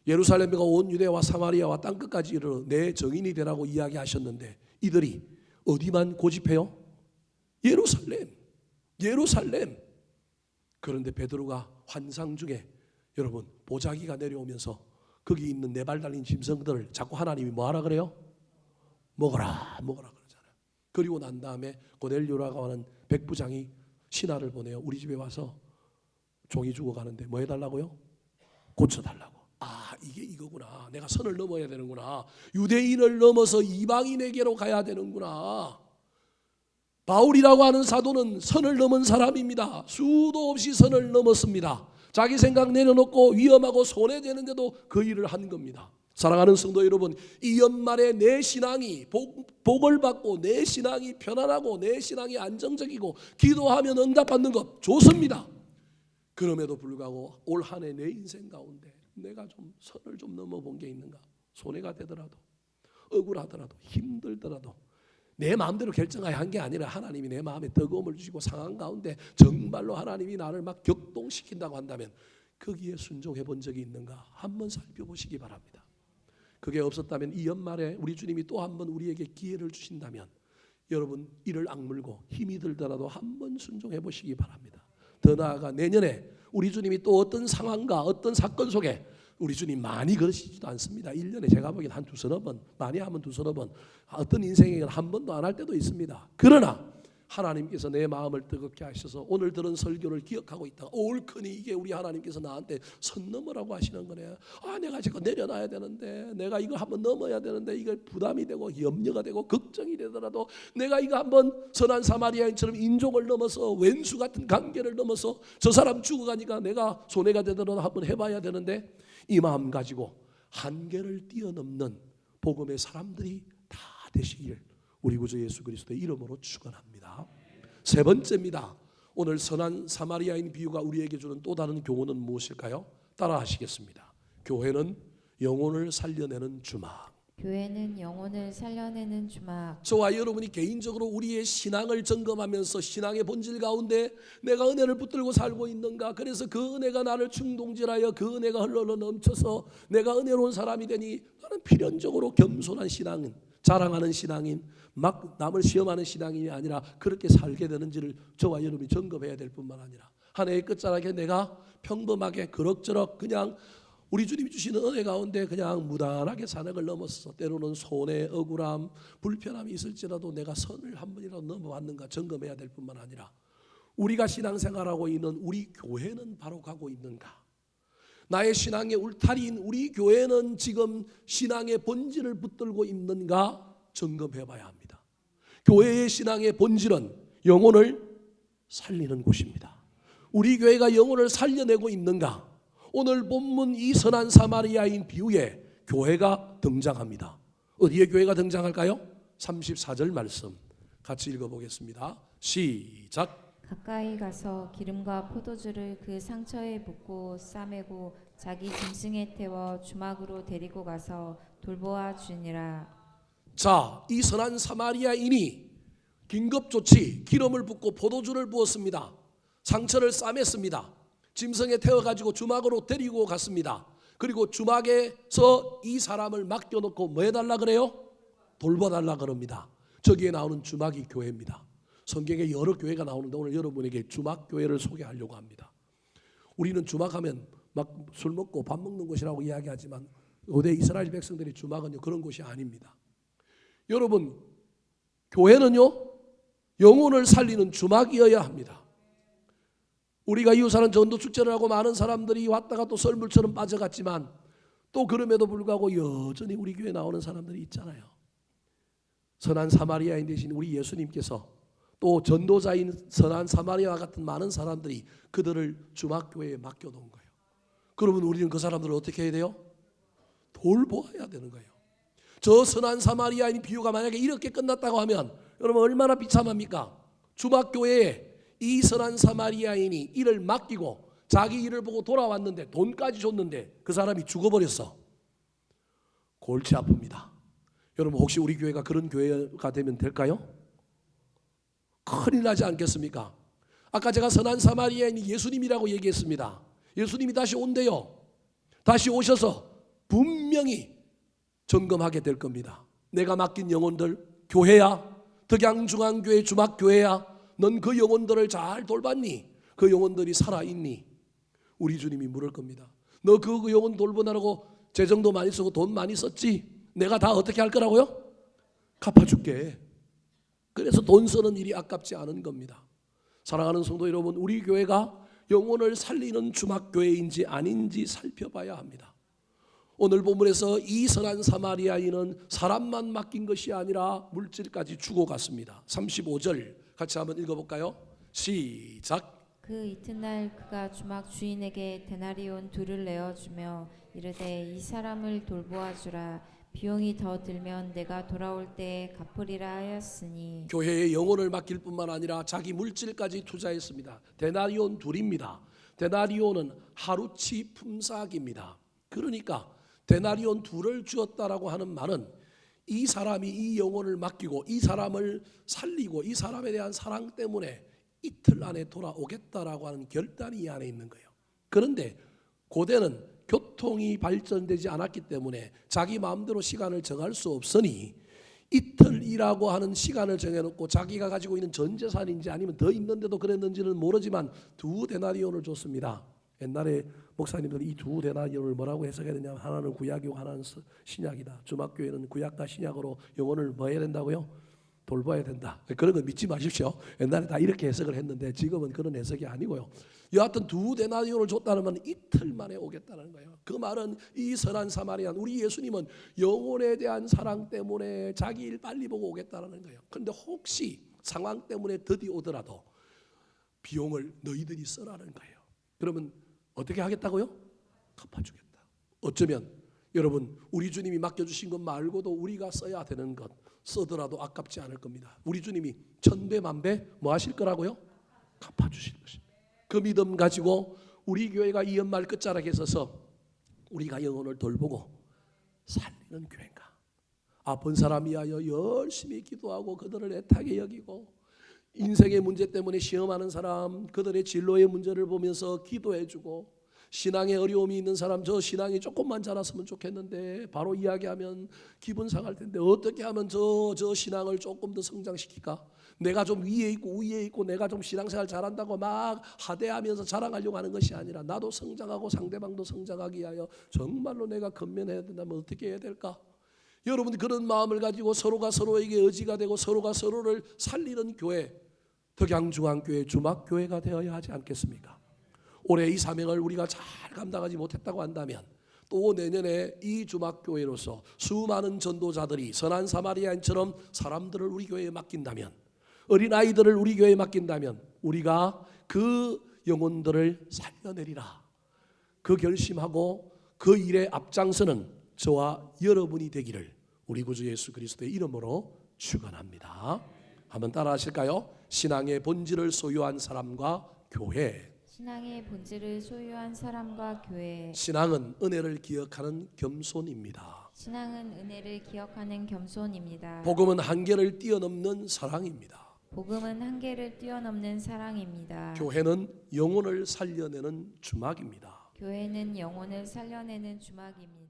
예루살렘과 온 유대와 사마리아와 땅끝까지 이르러 내 정인이 되라고 이야기하셨는데 이들이 어디만 고집해요? 예루살렘. 그런데 베드로가 환상 중에 여러분 보자기가 내려오면서 거기 있는 네 발 달린 짐승들을 자꾸 하나님이 뭐하라 그래요? 먹어라 그러잖아요. 그리고 난 다음에 고넬료라고 하는 백부장이 신하를 보내요. 우리 집에 와서 종이 죽어가는데 뭐 해달라고요? 고쳐달라고. 아, 이게 이거구나. 내가 선을 넘어야 되는구나. 유대인을 넘어서 이방인에게로 가야 되는구나. 바울이라고 하는 사도는 선을 넘은 사람입니다. 수도 없이 선을 넘었습니다. 자기 생각 내려놓고 위험하고 손해되는데도 그 일을 한 겁니다. 사랑하는 성도 여러분, 이 연말에 내 신앙이 복을 받고 내 신앙이 편안하고 내 신앙이 안정적이고 기도하면 응답받는 것 좋습니다. 그럼에도 불구하고 올 한 해 내 인생 가운데 내가 좀 선을 좀 넘어본 게 있는가? 손해가 되더라도 억울하더라도 힘들더라도 내 마음대로 결정하여 한 게 아니라 하나님이 내 마음에 뜨거움을 주시고 상황 가운데 정말로 하나님이 나를 막 격동시킨다고 한다면 거기에 순종해 본 적이 있는가? 한번 살펴보시기 바랍니다. 그게 없었다면 이 연말에 우리 주님이 또 한 번 우리에게 기회를 주신다면 여러분 이를 악물고 힘이 들더라도 한번 순종해 보시기 바랍니다. 더 나아가 내년에 우리 주님이 또 어떤 상황과 어떤 사건 속에 우리 주님 많이 그러시지도 않습니다. 1년에 제가 보기엔 한 두서너 번, 많이 하면 두서너 번, 어떤 인생에는 한 번도 안 할 때도 있습니다. 그러나 하나님께서 내 마음을 뜨겁게 하셔서 오늘 들은 설교를 기억하고 있다가 옳거니 이게 우리 하나님께서 나한테 선 넘으라고 하시는 거네. 아, 내가 저거 내려놔야 되는데, 내가 이거 한번 넘어야 되는데 이거 부담이 되고 염려가 되고 걱정이 되더라도 내가 이거 한번 선한 사마리아인처럼 인종을 넘어서 왼수 같은 관계를 넘어서 저 사람 죽어가니까 내가 손해가 되더라도 한번 해봐야 되는데 이 마음 가지고 한계를 뛰어넘는 복음의 사람들이 다 되시길 우리 구주 예수 그리스도의 이름으로 축원합니다. 세 번째입니다. 오늘 선한 사마리아인 비유가 우리에게 주는 또 다른 교훈은 무엇일까요? 따라 하시겠습니다. 교회는 영혼을 살려내는 주막. 교회는 영혼을 살려내는 주막. 저와 여러분이 개인적으로 우리의 신앙을 점검하면서 신앙의 본질 가운데 내가 은혜를 붙들고 살고 있는가? 그래서 그 은혜가 나를 충동질하여 그 은혜가 흘러 넘쳐서 내가 은혜로운 사람이 되니 나는 필연적으로 겸손한 신앙인, 자랑하는 신앙인, 막 남을 시험하는 신앙인이 아니라 그렇게 살게 되는지를 저와 여러분이 점검해야 될 뿐만 아니라 한 해의 끝자락에 내가 평범하게 그럭저럭 그냥 우리 주님이 주시는 은혜 가운데 그냥 무난하게 사는 걸 넘어서 때로는 손해, 억울함, 불편함이 있을지라도 내가 선을 한 번이라도 넘어왔는가 점검해야 될 뿐만 아니라 우리가 신앙생활하고 있는 우리 교회는 바로 가고 있는가? 나의 신앙의 울타리인 우리 교회는 지금 신앙의 본질을 붙들고 있는가 점검해 봐야 합니다. 교회의 신앙의 본질은 영혼을 살리는 곳입니다. 우리 교회가 영혼을 살려내고 있는가? 오늘 본문 이 선한 사마리아인 비유에 교회가 등장합니다. 어디에 교회가 등장할까요? 34절 말씀 같이 읽어보겠습니다. 시작. 가까이 가서 기름과 포도주를 그 상처에 붓고 싸매고 자기 짐승에 태워 주막으로 데리고 가서 돌보아 주니라. 자, 이 선한 사마리아인이 긴급조치 기름을 붓고 포도주를 부었습니다. 상처를 싸맸습니다. 짐승에 태워가지고 주막으로 데리고 갔습니다. 그리고 주막에서 이 사람을 맡겨놓고 뭐 해달라 그래요? 돌봐달라 그럽니다. 저기에 나오는 주막이 교회입니다. 성경에 여러 교회가 나오는데 오늘 여러분에게 주막교회를 소개하려고 합니다. 우리는 주막하면 막 술 먹고 밥 먹는 곳이라고 이야기하지만 고대 이스라엘 백성들의 주막은요 그런 곳이 아닙니다. 여러분 교회는요 영혼을 살리는 주막이어야 합니다. 우리가 이웃사는 전도축제를 하고 많은 사람들이 왔다가 또 썰물처럼 빠져갔지만 또 그럼에도 불구하고 여전히 우리 교회에 나오는 사람들이 있잖아요. 선한 사마리아인 대신 우리 예수님께서 또 전도자인 선한 사마리아와 같은 많은 사람들이 그들을 주막교회에 맡겨놓은 거예요. 그러면 우리는 그 사람들을 어떻게 해야 돼요? 돌보아야 되는 거예요. 저 선한 사마리아인 비유가 만약에 이렇게 끝났다고 하면 여러분 얼마나 비참합니까? 주막교회에 이 선한 사마리아인이 일을 맡기고 자기 일을 보고 돌아왔는데 돈까지 줬는데 그 사람이 죽어버렸어. 골치 아픕니다. 여러분 혹시 우리 교회가 그런 교회가 되면 될까요? 큰일 나지 않겠습니까? 아까 제가 선한 사마리아인이 예수님이라고 얘기했습니다. 예수님이 다시 온대요. 다시 오셔서 분명히 점검하게 될 겁니다. 내가 맡긴 영혼들, 교회야, 덕양중앙교회 주막교회야, 넌 그 영혼들을 잘 돌봤니? 그 영혼들이 살아있니? 우리 주님이 물을 겁니다. 너 그 영혼 돌보느라고 재정도 많이 쓰고 돈 많이 썼지? 내가 다 어떻게 할 거라고요? 갚아줄게. 그래서 돈 쓰는 일이 아깝지 않은 겁니다. 사랑하는 성도 여러분, 우리 교회가 영혼을 살리는 주막교회인지 아닌지 살펴봐야 합니다. 오늘 본문에서 이 선한 사마리아인은 사람만 맡긴 것이 아니라 물질까지 주고 갔습니다. 35절 같이 한번 읽어볼까요? 시작. 그 이튿날 그가 주막 주인에게 데나리온 2를 내어주며 이르되 이 사람을 돌보아 주라. 비용이 더 들면 내가 돌아올 때에 갚으리라 하였으니. 교회에 영혼을 맡길 뿐만 아니라 자기 물질까지 투자했습니다. 데나리온 2입니다. 데나리온은 하루치 품삯입니다. 그러니까 데나리온 2를 주었다라고 하는 말은 이 사람이 이 영혼을 맡기고 이 사람을 살리고 이 사람에 대한 사랑 때문에 이틀 안에 돌아오겠다라고 하는 결단이 이 안에 있는 거예요. 그런데 고대는 교통이 발전되지 않았기 때문에 자기 마음대로 시간을 정할 수 없으니 이틀이라고 하는 시간을 정해놓고 자기가 가지고 있는 전 재산인지 아니면 더 있는데도 그랬는지는 모르지만 2 데나리온을 줬습니다. 옛날에 목사님들이 이 2 데나리온을 뭐라고 해석해야 되냐면 하나는 구약이고 하나는 신약이다. 주막교회는 구약과 신약으로 영혼을 뭐 해야 된다고요? 돌봐야 된다. 그런 거 믿지 마십시오. 옛날에 다 이렇게 해석을 했는데 지금은 그런 해석이 아니고요. 여하튼 2 데나리온을 줬다는 말은 이틀 만에 오겠다는 거예요. 그 말은 이 선한 사마리안 우리 예수님은 영혼에 대한 사랑 때문에 자기 일 빨리 보고 오겠다는 거예요. 그런데 혹시 상황 때문에 더디 오더라도 비용을 너희들이 써라는 거예요. 그러면 어떻게 하겠다고요? 갚아주겠다. 어쩌면 여러분 우리 주님이 맡겨주신 것 말고도 우리가 써야 되는 것 써더라도 아깝지 않을 겁니다. 우리 주님이 천배 만배 뭐 하실 거라고요? 갚아주실 것입니다. 그 믿음 가지고 우리 교회가 이 연말 끝자락에 서서 우리가 영혼을 돌보고 살리는 교회인가? 아픈 사람 위하여 열심히 기도하고 그들을 애타게 여기고 인생의 문제 때문에 시험하는 사람 그들의 진로의 문제를 보면서 기도해주고 신앙에 어려움이 있는 사람 저 신앙이 조금만 자랐으면 좋겠는데 바로 이야기하면 기분 상할 텐데 어떻게 하면 저 신앙을 조금 더 성장시킬까? 내가 좀 위에 있고 내가 좀 신앙생활 잘한다고 막 하대하면서 자랑하려고 하는 것이 아니라 나도 성장하고 상대방도 성장하기 위하여 정말로 내가 건면해야 된다면 어떻게 해야 될까? 여러분 그런 마음을 가지고 서로가 서로에게 의지가 되고 서로가 서로를 살리는 교회 덕양중앙교회 주막교회가 되어야 하지 않겠습니까? 올해 이 사명을 우리가 잘 감당하지 못했다고 한다면 또 내년에 이 주막교회로서 수많은 전도자들이 선한 사마리아인처럼 사람들을 우리 교회에 맡긴다면 어린아이들을 우리 교회에 맡긴다면 우리가 그 영혼들을 살려내리라 그 결심하고 그 일에 앞장서는 저와 여러분이 되기를 우리 구주 예수 그리스도의 이름으로 축원합니다. 한번 따라 하실까요? 신앙의 본질을 소유한 사람과 교회. 신앙의 본질을 소유한 사람과 교회. 신앙은 은혜를 기억하는 겸손입니다. 신앙은 은혜를 기억하는 겸손입니다. 복음은 한계를 뛰어넘는 사랑입니다. 복음은 한계를 뛰어넘는 사랑입니다. 교회는 영혼을 살려내는 주막입니다. 교회는 영혼을 살려내는 주막입니다.